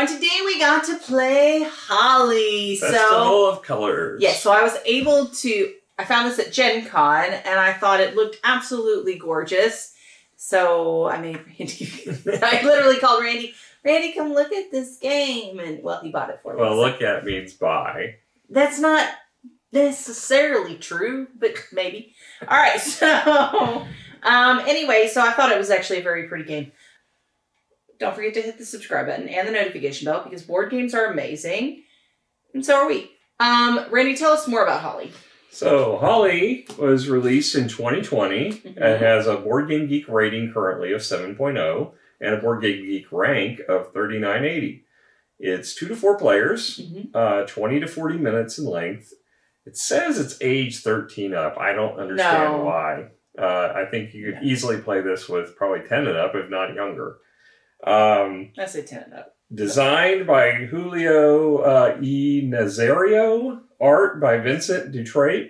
everyone. Today we got to play Holi. Festival of Colors. Yes, so I was able to... I found this at Gencon, and I thought it looked absolutely gorgeous. So I made Randy... I literally called Randy, Randy, come look at this game. And, well, he bought it for me. Well, look at means buy. That's not necessarily true, but maybe. All right, so... anyway, so I thought it was actually a very pretty game. Don't forget to hit the subscribe button and the notification bell because board games are amazing. And so are we. Randy, tell us more about Holi. So, Holi was released in 2020. Mm-hmm. It has a Board Game Geek rating currently of 7.0 and a Board Game Geek rank of 3980. It's 2 to 4 players, 20 to 40 minutes in length. It says it's age 13 up. I don't understand why. I think you could easily play this with probably 10 and up, if not younger. I say 10 and up. Designed by Julio E. Nazario, art by Vincent Dutrait,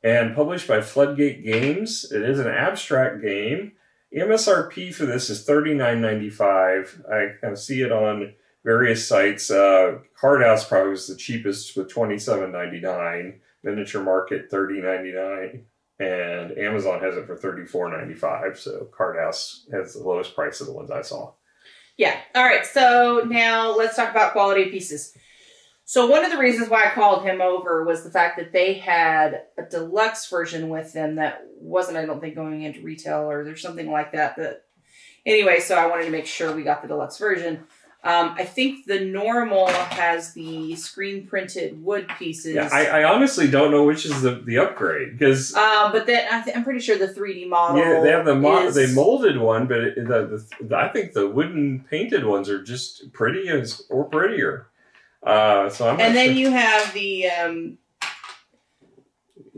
and published by Floodgate Games. It is an abstract game. MSRP for this is $39.95. I kind of see it on various sites. Card House probably was the cheapest with $27.99. Miniature Market $30.99. And Amazon has it for $34.95. So Card House has the lowest price of the ones I saw. Yeah. All right. So now let's talk about quality of pieces. So one of the reasons why I called him over was the fact that they had a deluxe version with them that wasn't, I don't think, going into retail or there's something like that. Anyway, so I wanted to make sure we got the deluxe version. I think the normal has the screen printed wood pieces. Yeah, I honestly don't know which is the upgrade because. But then I'm pretty sure the 3D model. Yeah, they have they molded one, but I think the wooden painted ones are just pretty or prettier. So I'm. And then you have the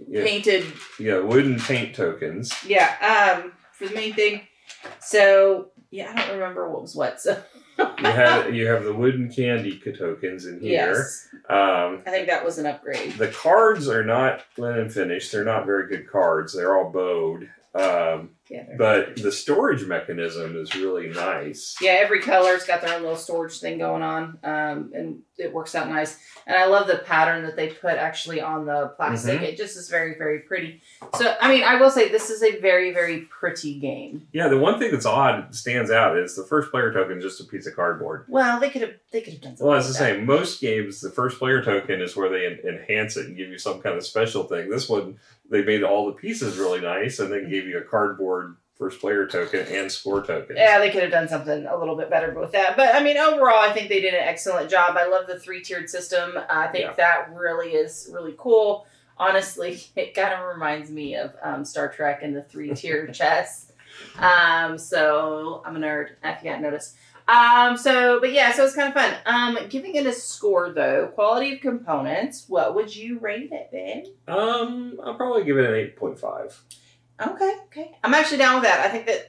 painted. Yeah, wooden paint tokens. Yeah. For the main thing. So yeah, I don't remember what was what. So. you have the wooden candy tokens in here. Yes. I think that was an upgrade. The cards are not linen finished. They're not very good cards. They're all bowed. But the storage mechanism is really nice. Yeah, every color's got their own little storage thing going on. And it works out nice. And I love the pattern that they put actually on the plastic. Mm-hmm. It just is very, very pretty. So, I mean, I will say this is a very, very pretty game. Yeah, the one thing that's odd, stands out, is the first player token is just a piece of cardboard. Well, they could have done something. Well, as I say, most games, the first player token is where they enhance it and give you some kind of special thing. This one, they made all the pieces really nice and then gave you a cardboard first player token and score tokens. Yeah, they could have done something a little bit better with that. But, I mean, overall, I think they did an excellent job. I love the 3-tiered system. I think that really is really cool. Honestly, it kind of reminds me of Star Trek and the 3-tiered chess. So, I'm a nerd, if you hadn't noticed. So it's kind of fun. Giving it a score, though, quality of components, what would you rate it, Ben? I'll probably give it an 8.5. Okay. I'm actually down with that.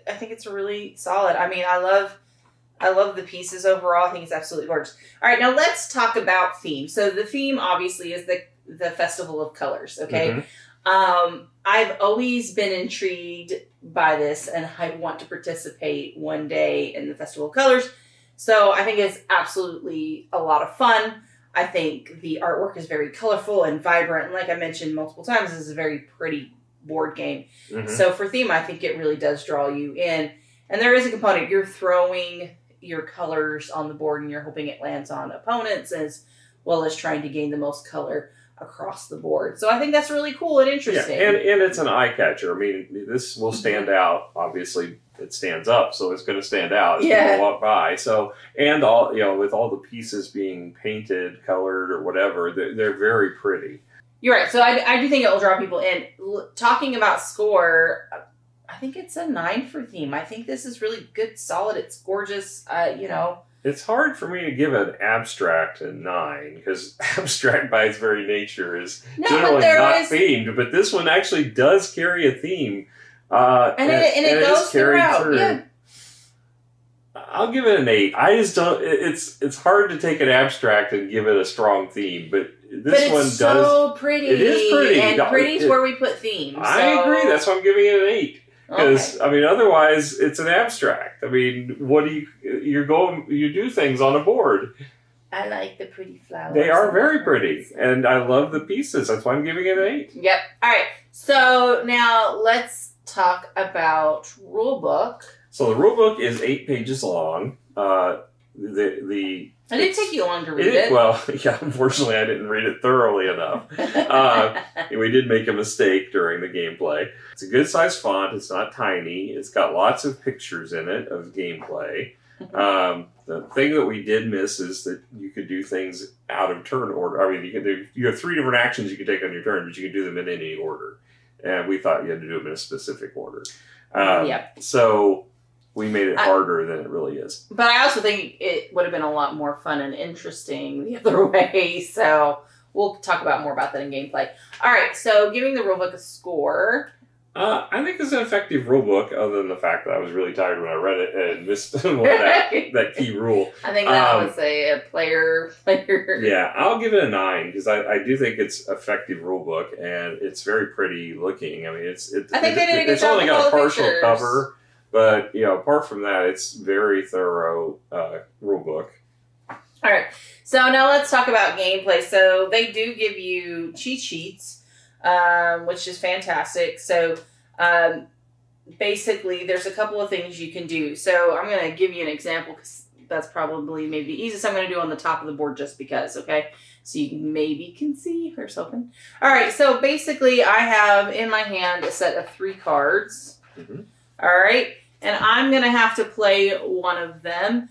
I think it's really solid. I mean, I love the pieces overall. I think it's absolutely gorgeous. All right, now let's talk about theme. So the theme obviously is the Festival of Colors, okay? Mm-hmm. I've always been intrigued by this and I want to participate one day in the Festival of Colors. So I think it's absolutely a lot of fun. I think the artwork is very colorful and vibrant. And like I mentioned multiple times, this is a very pretty board game. Mm-hmm. So for theme, I think it really does draw you in. And there is a component. You're throwing your colors on the board and you're hoping it lands on opponents as well as trying to gain the most color across the board. So I think that's really cool and interesting. Yeah, and it's an eye catcher. I mean, this will stand out. Obviously, it stands up, so it's going to stand out as people walk by. So, and all with all the pieces being painted, colored, or whatever, they're very pretty. You're right. So I do think it will draw people in. Talking about score, I think it's a 9 for theme. I think this is really good, solid. It's gorgeous. It's hard for me to give an abstract a 9 because abstract by its very nature is generally not themed. But this one actually does carry a theme, and it goes throughout. through. Yeah. I'll give it an 8. I just don't. It's hard to take an abstract and give it a strong theme, but this one does. So pretty. It is pretty, and pretty's where we put themes. I agree. That's why I'm giving it an 8. Because, I mean, otherwise, it's an abstract. I mean, what do you do things on a board. I like the pretty flowers. They are very pretty, and I love the pieces. That's why I'm giving it an 8. Yep. All right. So now let's talk about Rulebook. So the Rulebook is 8 pages long. It did take you long to read it. Well, yeah, unfortunately, I didn't read it thoroughly enough. We did make a mistake during the gameplay. It's a good-sized font. It's not tiny. It's got lots of pictures in it of gameplay. The thing that we did miss is that you could do things out of turn order. I mean, you have 3 different actions you can take on your turn, but you can do them in any order. And we thought you had to do them in a specific order. So we made it harder than it really is. But I also think it would have been a lot more fun and interesting the other way. So we'll talk more about that in gameplay. All right, so giving the Rulebook a score. I think it's an effective rulebook, other than the fact that I was really tired when I read it and missed that key rule. I think that was a player. Yeah, I'll give it a 9 because I do think it's effective rulebook and it's very pretty looking. I mean, it's only got a partial cover, but apart from that, it's very thorough rulebook. All right, so now let's talk about gameplay. So they do give you cheat sheets, which is fantastic. So basically, there's a couple of things you can do. So I'm going to give you an example because that's probably maybe the easiest. I'm going to do on the top of the board just because, okay? So you maybe can see. Here's hoping. All right, so basically, I have in my hand a set of 3 cards. Mm-hmm. All right, and I'm going to have to play one of them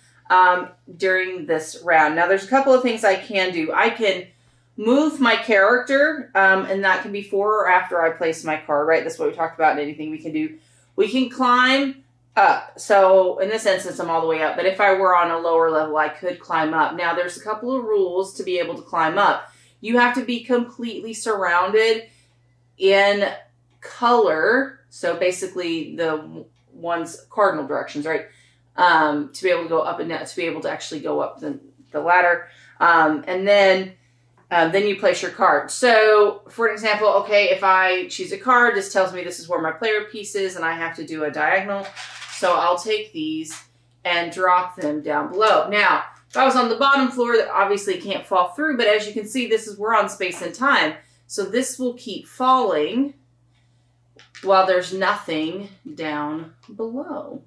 during this round. Now, there's a couple of things I can do. I can move my character, and that can be before or after I place my card, right? That's what we talked about in anything we can do. We can climb up. So in this instance, I'm all the way up. But if I were on a lower level, I could climb up. Now, there's a couple of rules to be able to climb up. You have to be completely surrounded in color. So basically the one's cardinal directions, right? To be able to go up and down, to be able to actually go up the ladder. And then you place your card. So, for example, okay, if I choose a card, this tells me this is where my player piece is, and I have to do a diagonal. So I'll take these and drop them down below. Now, if I was on the bottom floor, that obviously can't fall through, but as you can see, we're on space and time. So this will keep falling while there's nothing down below.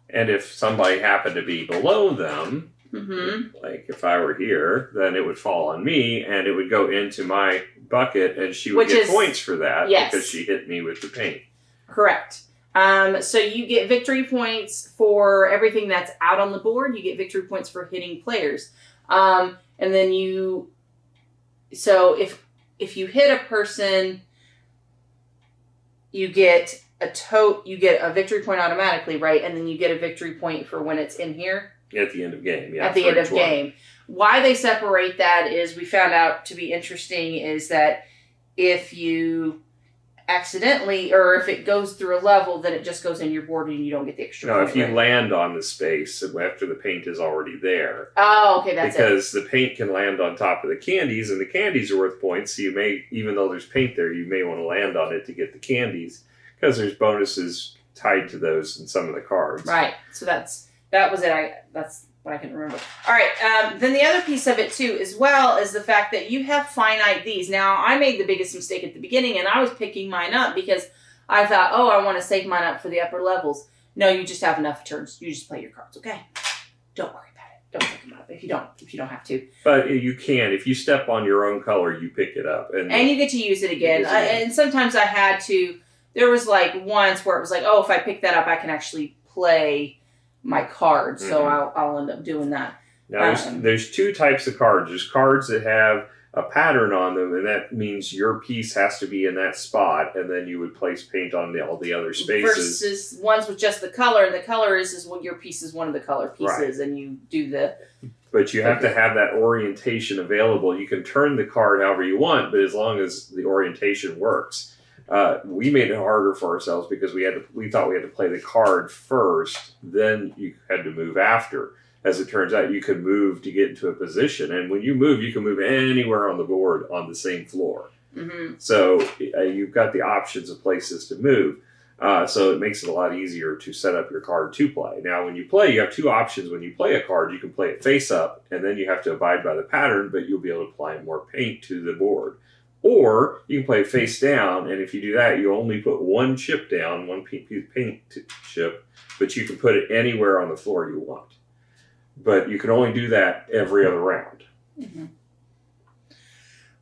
And if somebody happened to be below them, mm-hmm. Like if I were here, then it would fall on me and it would go into my bucket and she would get points for that because she hit me with the paint. Correct. So you get victory points for everything that's out on the board. You get victory points for hitting players. And then so if you hit a person, you get a victory point automatically, right? And then you get a victory point for when it's in here. At the end of game, yeah. At the end of game. Why they separate that is we found out to be interesting is that if you accidentally, or if it goes through a level, then it just goes in your board and you don't get the extra point. No, if you land on the space after the paint is already there. Oh, okay, that's because the paint can land on top of the candies, and the candies are worth points, so you may, even though there's paint there, you may want to land on it to get the candies, because there's bonuses tied to those in some of the cards. Right, so that was it. That's what I can remember. All right. Then the other piece of it, too, as well, is the fact that you have finite these. Now, I made the biggest mistake at the beginning, and I was picking mine up because I thought, I want to save mine up for the upper levels. No, you just have enough turns. You just play your cards, okay? Don't worry about it. Don't pick them up if you don't have to. But you can. If you step on your own color, you pick it up. And you get to use it again. And sometimes I had to. There was once where it was if I pick that up, I can actually play my cards, so I'll end up doing that. Now, there's 2 types of cards. There's cards that have a pattern on them, and that means your piece has to be in that spot, and then you would place paint on all the other spaces. Versus ones with just the color, and the color is what your piece is one of the color pieces, right. And you do the... But you have to have that orientation available. You can turn the card however you want, but as long as the orientation works. We made it harder for ourselves because we thought we had to play the card first, then you had to move after. As it turns out, you could move to get into a position, and when you move, you can move anywhere on the board on the same floor. Mm-hmm. So you've got the options of places to move. So it makes it a lot easier to set up your card to play. Now, when you play, you have two options. When you play a card, you can play it face up, and then you have to abide by the pattern, but you'll be able to apply more paint to the board. Or you can play it face down, and if you do that, you only put one chip down, one piece of paint chip, but you can put it anywhere on the floor you want. But you can only do that every other round. Mm-hmm.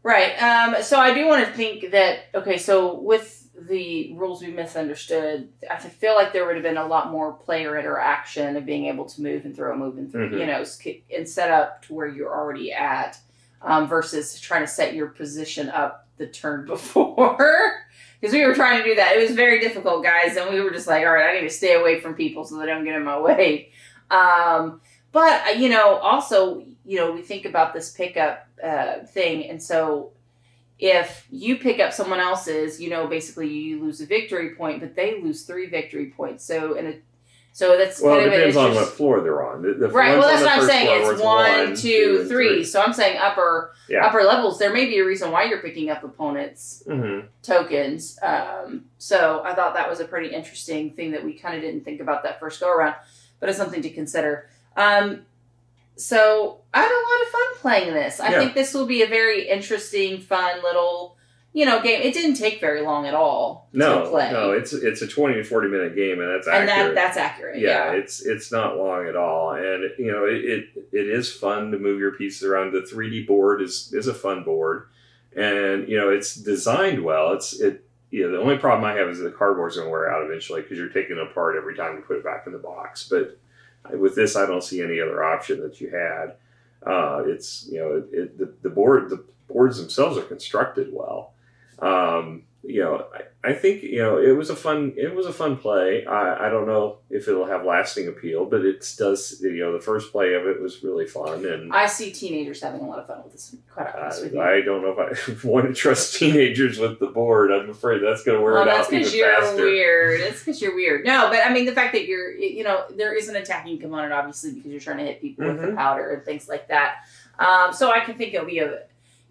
Right. So I do want to think that, okay, so with the rules we misunderstood, I feel like there would have been a lot more player interaction of being able to move and throw, Mm-hmm. And set up to where you're already at, versus trying to set your position up the turn before. Because we were trying to do that. It was very difficult, guys, and we were just like, all right, I need to stay away from people so they don't get in my way. But, also, we think about this pickup thing, and so if you pick up someone else's, basically you lose a victory point, but they lose 3 victory points. So that's well, kind it of depends on what floor they're on. Right. Well, that's what I'm saying. It's 1, 2, 3. So I'm saying upper levels. There may be a reason why you're picking up opponents' tokens. So I thought that was a pretty interesting thing that we kind of didn't think about that first go around, but it's something to consider. So I had a lot of fun playing this. I think this will be a very interesting, fun little, game. It didn't take very long at all to play. No, it's a 20 to 40 minute game, and that's accurate. And that's accurate. Yeah, it's not long at all, and it is fun to move your pieces around. The 3D board is a fun board, and it's designed well. The only problem I have is the cardboard's going to wear out eventually because you're taking it apart every time you put it back in the box, but with this, I don't see any other option that you had. The boards themselves are constructed well. I think it was a fun play. I don't know if it'll have lasting appeal, but it does. The first play of it was really fun, and I see teenagers having a lot of fun with this. Quite honest with you. I don't know if I want to trust teenagers with the board. I'm afraid that's going to wear it out even faster. That's because you're weird. It's because you're weird. No, but I mean the fact that you're, there is an attacking component, obviously, because you're trying to hit people with the powder and things like that. So I can think it'll be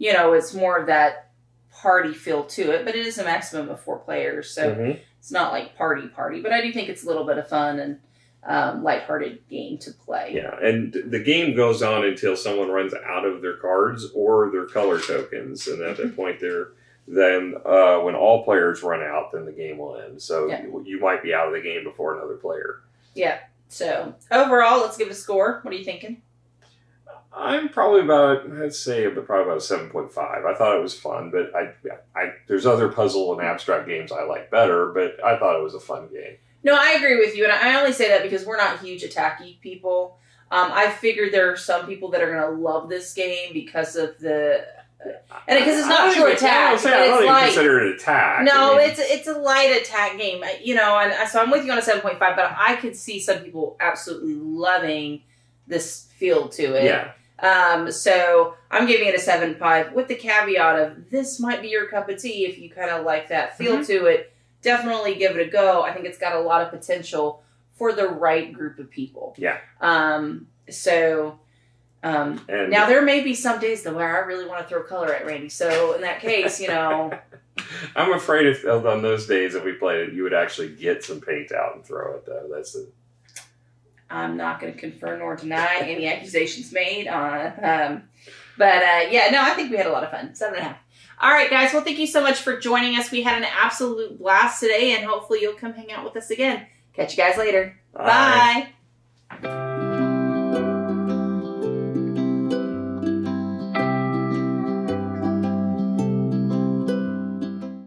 it's more of that party feel to it, but it is a maximum of 4 players, so it's not like party, but I do think it's a little bit of fun and lighthearted game to play. Yeah, and the game goes on until someone runs out of their cards or their color tokens, and at that point when all players run out, then the game will end. So you might be out of the game before another player. Yeah. So overall, let's give it a score. What are you thinking? I'm probably about a 7.5. I thought it was fun, but I there's other puzzle and abstract games I like better, but I thought it was a fun game. No, I agree with you, and I only say that because we're not huge attacky people. I figured there are some people that are going to love this game because of because it's not true attack. I don't even consider it attack. No, it's a light attack game, and so I'm with you on a 7.5, but I could see some people absolutely loving this feel to it. Yeah. So I'm giving it a 7.5 with the caveat of this might be your cup of tea if you kind of like that feel to it. Definitely give it a go. I think it's got a lot of potential for the right group of people. Yeah. And now there may be some days though where I really want to throw color at Randy. So in that case, I'm afraid if on those days if we played it, you would actually get some paint out and throw it though. I'm not going to confirm nor deny any accusations made on, I think we had a lot of fun. 7.5. All right, guys. Well, thank you so much for joining us. We had an absolute blast today, and hopefully you'll come hang out with us again. Catch you guys later. Bye.